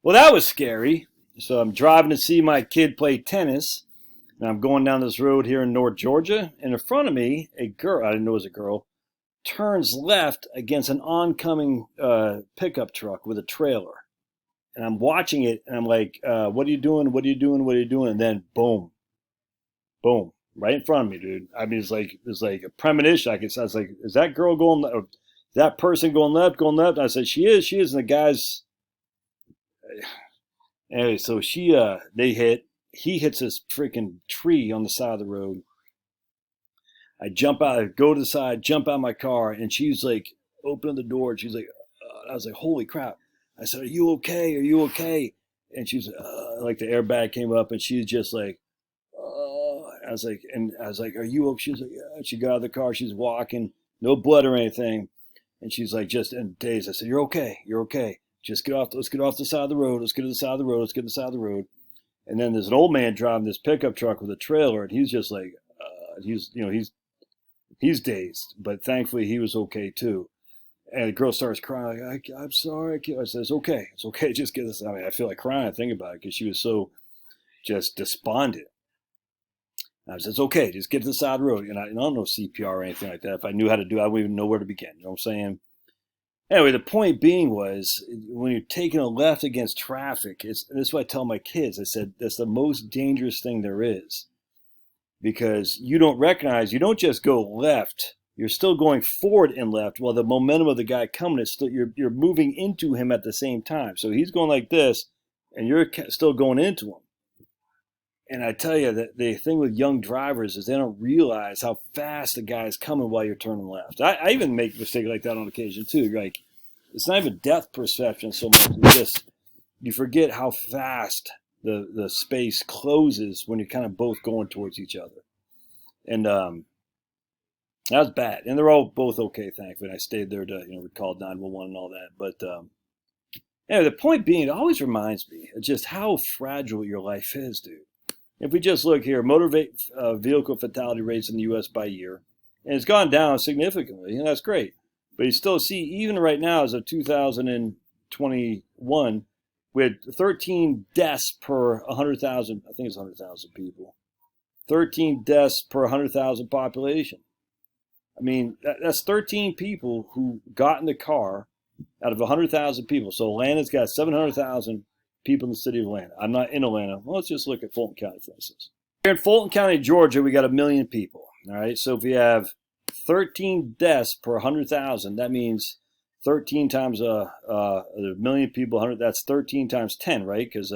Well, that was scary. So I'm driving to see my kid play tennis, and I'm going down this road here in North Georgia, and in front of me, a girl, I didn't know it was a girl, turns left against an oncoming pickup truck with a trailer. And I'm watching it, and I'm like, what are you doing? What are you doing? What are you doing? And then boom, boom, right in front of me, dude. I mean, it's like a premonition. I was like, is that girl going, or is that person going left, going left? And I said, she is. And the guy's, anyway, so he hits this freaking tree on the side of the road. I jump out, I go to the side, jump out of my car, and she's like, opening the door, and she's like, I was like, holy crap. I said, are you okay? Are you okay? And she's like, the airbag came up, and she's just like, I was like, are you okay? She was like, yeah. She got out of the car, she's walking, no blood or anything. And she's like, just in daze. I said, you're okay. You're okay. Just let's get off the side of the road. Let's get to the side of the road. Let's get to the side of the road. And then there's an old man driving this pickup truck with a trailer, and he's just like, he's dazed, but thankfully he was okay too. And the girl starts crying, like, I'm sorry. I said, it's okay. It's okay. Just get this. I mean, I feel like crying. I think about it because she was so just despondent. And I said, it's okay. Just get to the side of the road. And I don't know CPR or anything like that. If I knew how to do it, I wouldn't even know where to begin. You know what I'm saying? Anyway, the point being was, when you're taking a left against traffic, this is what I tell my kids. I said, that's the most dangerous thing there is. Because you don't just go left. You're still going forward and left while the momentum of the guy coming is still, you're moving into him at the same time. So he's going like this, and you're still going into him. And I tell you that the thing with young drivers is they don't realize how fast the guy is coming while you're turning left. I even make a mistake like that on occasion too. Like, it's not even depth perception so much. It's just, you forget how fast the space closes when you're kind of both going towards each other. And that was bad. And they're all both okay, thankfully. I stayed there to, we called 911 and all that. But anyway, the point being, it always reminds me of just how fragile your life is, dude. If we just look here, motor vehicle fatality rates in the U.S. by year, and it's gone down significantly, and that's great. But you still see, even right now, as of 2021, we had 13 deaths per 100,000, I think it's 100,000 people. 13 deaths per 100,000 population. I mean, that's 13 people who got in the car out of 100,000 people. So Atlanta's got 700,000 people in the city of Atlanta. I'm not in Atlanta. Well, let's just look at Fulton County, for instance. Here in Fulton County, Georgia, we got 1 million people. All right, so if we have 13 deaths per 100,000, that means 13 times a million people, 100. That's 13 times 10, right? Because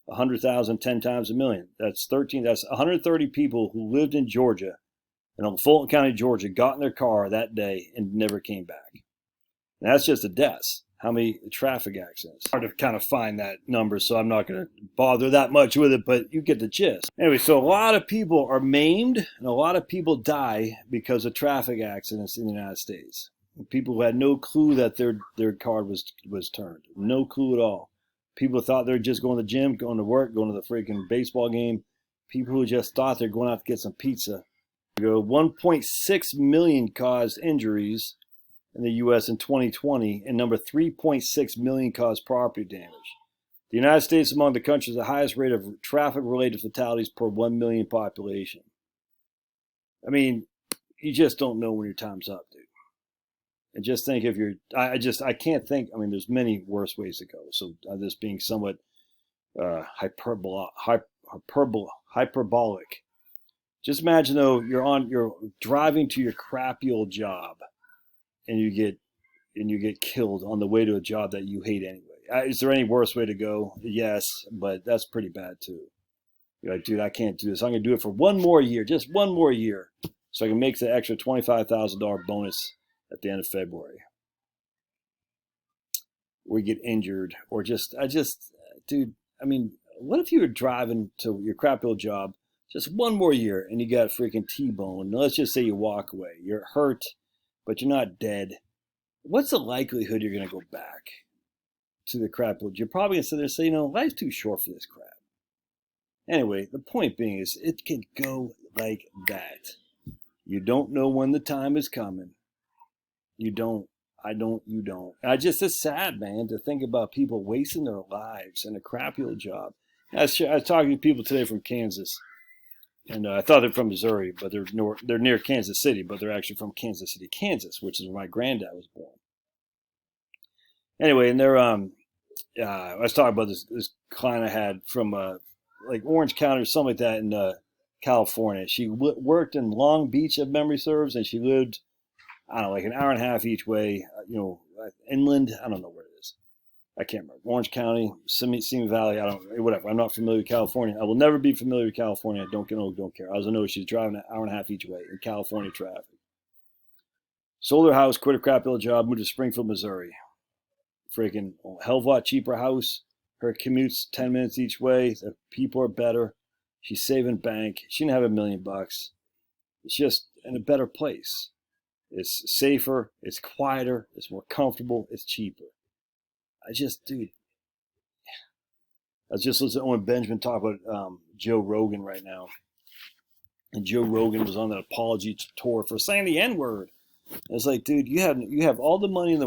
100,000, 10 times a million. That's 13. That's 130 people who lived in Georgia, in Fulton County, Georgia, got in their car that day and never came back. And that's just the deaths. How many traffic accidents? Hard to kind of find that number, so I'm not going to bother that much with it, but you get the gist. Anyway, so a lot of people are maimed and a lot of people die because of traffic accidents in the United States. People who had no clue that their car was turned. No clue at all. People thought they were just going to the gym, going to work, going to the freaking baseball game. People who just thought they're going out to get some pizza. 1.6 million caused injuries in the U.S. in 2020, and number 3.6 million caused property damage. The United States among the countries with the highest rate of traffic-related fatalities per 1 million population. I mean, you just don't know when your time's up, dude. And just think if you're, I can't think, I mean, there's many worse ways to go. So this being somewhat hyperbolic. Just imagine though, you're driving to your crappy old job, and you get killed on the way to a job that you hate anyway. Is there any worse way to go? Yes, but that's pretty bad too. You're like, dude, I can't do this. I'm gonna do it for one more year, just one more year, so I can make the extra $25,000 bonus at the end of February. Or you get injured, or dude. I mean, what if you were driving to your crappy old job just one more year, and you got a freaking T-bone? Let's just say you walk away. You're hurt, but you're not dead. What's the likelihood you're going to go back to the crap? You're probably going to sit there and say, life's too short for this crap. Anyway, the point being is it can go like that. You don't know when the time is coming. You don't. I don't, you don't. It's sad, man, to think about people wasting their lives in a crappy old job. I was talking to people today from Kansas, and I thought they're from Missouri, but they're near Kansas City, but they're actually from Kansas City, Kansas, which is where my granddad was born. Anyway, and I was talking about this client I had from like Orange County or something like that in California. She worked in Long Beach, if memory serves, and she lived, I don't know, like an hour and a half each way, inland. I don't know where it is. I can't remember. Orange County, Simi Valley, whatever. I'm not familiar with California. I will never be familiar with California. I don't care. All I know she's driving an hour and a half each way in California traffic. Sold her house, quit a crap little job, moved to Springfield, Missouri. Freaking hell of a lot cheaper house. Her commute's 10 minutes each way. The people are better. She's saving bank. She didn't have $1 million. It's just in a better place. It's safer. It's quieter. It's more comfortable. It's cheaper. Dude. I was just listening to Owen Benjamin talk about Joe Rogan right now. And Joe Rogan was on that apology tour for saying the N-word. It's like, dude, you have all the money in the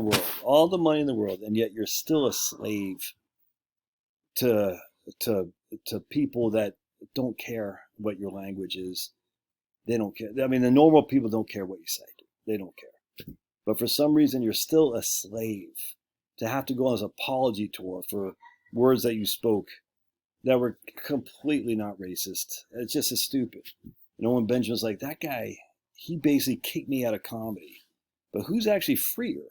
world, and yet you're still a slave to people that don't care what your language is. They don't care. I mean, the normal people don't care what you say. They don't care. But for some reason, you're still a slave to have to go on this apology tour for words that you spoke that were completely not racist. It's just as stupid. And Owen Benjamin's like, that guy, he basically kicked me out of comedy. But who's actually freer?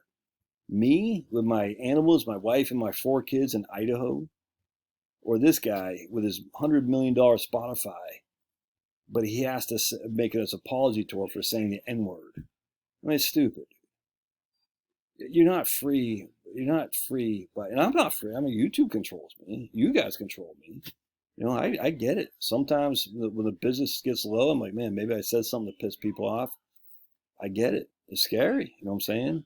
Me with my animals, my wife, and my 4 kids in Idaho? Or this guy with his $100 million Spotify, but he has to make it as apology tour for saying the N-word? I mean, it's stupid. You're not free. And I'm not free. I mean, YouTube controls me. You guys control me. I get it. Sometimes when the business gets low, I'm like, man, maybe I said something to piss people off. I get it. It's scary. You know what I'm saying?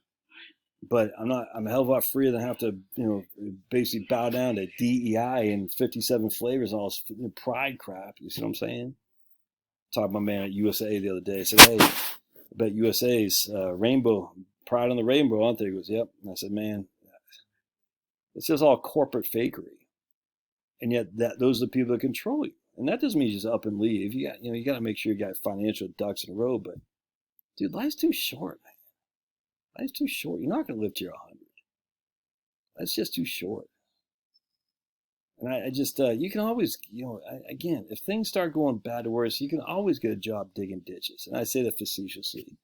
But I'm a hell of a lot freer than have to, basically bow down to DEI and 57 flavors and all this pride crap. You see what I'm saying? Talked to my man at USA the other day. I said, hey, I bet USA's rainbow, pride on the rainbow, aren't they? He goes, yep. And I said, man, it's just all corporate fakery. And yet those are the people that control you. And that doesn't mean you just up and leave. You got to make sure you got financial ducks in a row. But dude, life's too short, man. Life's too short. You're not going to live to your 100. That's just too short. And you can always, again, if things start going bad to worse, you can always get a job digging ditches. And I say that facetiously.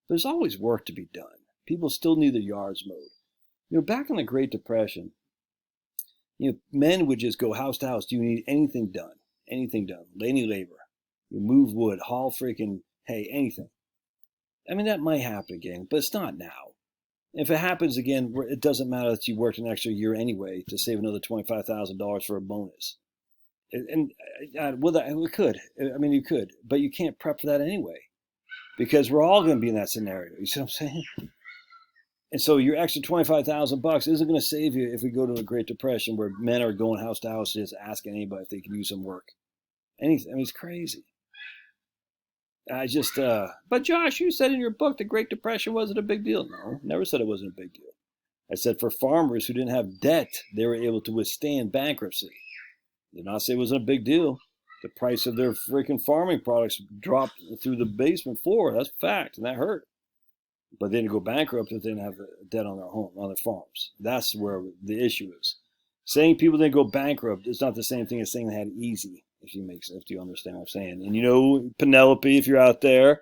There's always work to be done. People still need their yards mowed. Back in the Great Depression, men would just go house to house. Do you need anything done? Anything done? Any labor? You move wood, haul freaking hay, anything. I mean, that might happen again, but it's not now. If it happens again, it doesn't matter that you worked an extra year anyway to save another $25,000 for a bonus. We could. I mean, you could, but you can't prep for that anyway, because we're all going to be in that scenario. You see what I'm saying? And so your extra $25,000 isn't going to save you if we go to a Great Depression where men are going house to house just asking anybody if they can use some work. Anything. I mean, it's crazy. But Josh, you said in your book the Great Depression wasn't a big deal. No, never said it wasn't a big deal. I said for farmers who didn't have debt, they were able to withstand bankruptcy. Did not say it wasn't a big deal. The price of their freaking farming products dropped through the basement floor. That's a fact, and that hurt. But they didn't go bankrupt if they didn't have debt on their farms. That's where the issue is. Saying people didn't go bankrupt is not the same thing as saying they had it easy. If you understand what I'm saying. And Penelope, if you're out there.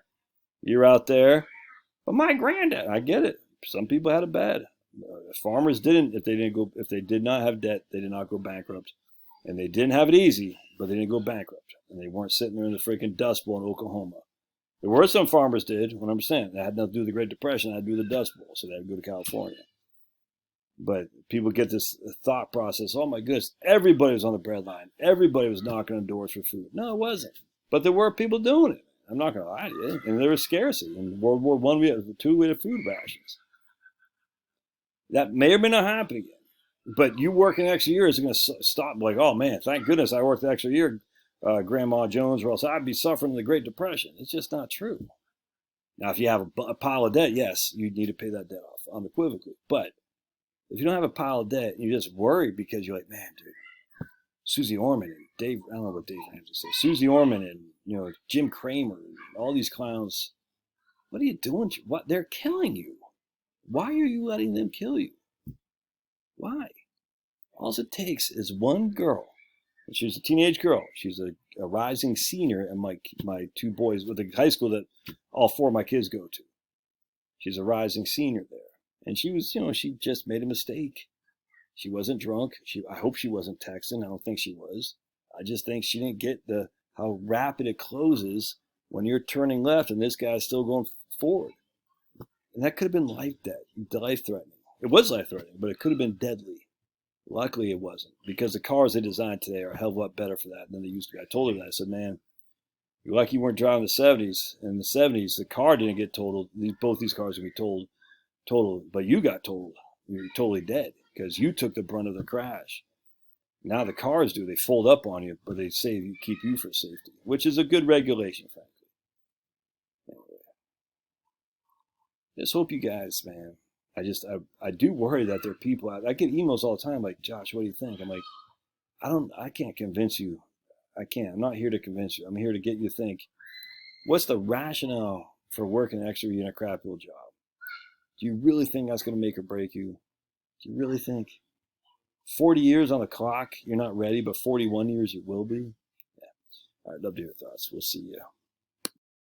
But my granddad, I get it. Some people had it bad. Farmers didn't. If they did not have debt, they did not go bankrupt. And they didn't have it easy, but they didn't go bankrupt. And they weren't sitting there in the freaking Dust Bowl in Oklahoma. There were some farmers did, 100%. That had nothing to do with the Great Depression. That had to do with the Dust Bowl, so they had to go to California. But people get this thought process, oh my goodness, everybody was on the breadline. Everybody was knocking on doors for food. No, it wasn't. But there were people doing it. I'm not going to lie to you. And there was scarcity. In World War I, we had food rations. That may or may not happen again. But you work an extra year is going to stop. Like, oh man, thank goodness I worked an extra year, Grandma Jones, or else I'd be suffering the Great Depression. It's just not true. Now, if you have a pile of debt, yes, you need to pay that debt off unequivocally. But if you don't have a pile of debt and you're just worried because you're like, man, dude, Susie Orman and Dave, I don't know what Dave Ramsey says, Susie Orman and Jim Cramer, and all these clowns, what are you doing? What? They're killing you. Why are you letting them kill you? Why? All it takes is one girl. She's a teenage girl. She's a rising senior in my two boys with the high school that all four of my kids go to. She's a rising senior there. And she was, she just made a mistake. She wasn't drunk. I hope she wasn't texting. I don't think she was. I just think she didn't get how rapid it closes when you're turning left and this guy's still going forward. And that could have been life-threatening. It was life-threatening, but it could have been deadly. Luckily, it wasn't, because the cars they designed today are a hell of a lot better for that than they used to be. I told her that. I said, man, you're lucky you weren't driving the 70s. In the 70s, the car didn't get totaled. Both these cars would be totaled, but you got totaled. You were totally dead because you took the brunt of the crash. Now the cars do. They fold up on you, but they keep you for safety, which is a good regulation, frankly. Anyway, just hope you guys, man. I do worry that there are people out. I get emails all the time like, Josh, what do you think? I'm like, I can't convince you. I can't. I'm not here to convince you. I'm here to get you to think, what's the rationale for working an extra year in a crappy old job? Do you really think that's going to make or break you? Do you really think 40 years on the clock, you're not ready, but 41 years you will be? Yeah. All right, love to hear your thoughts. We'll see you.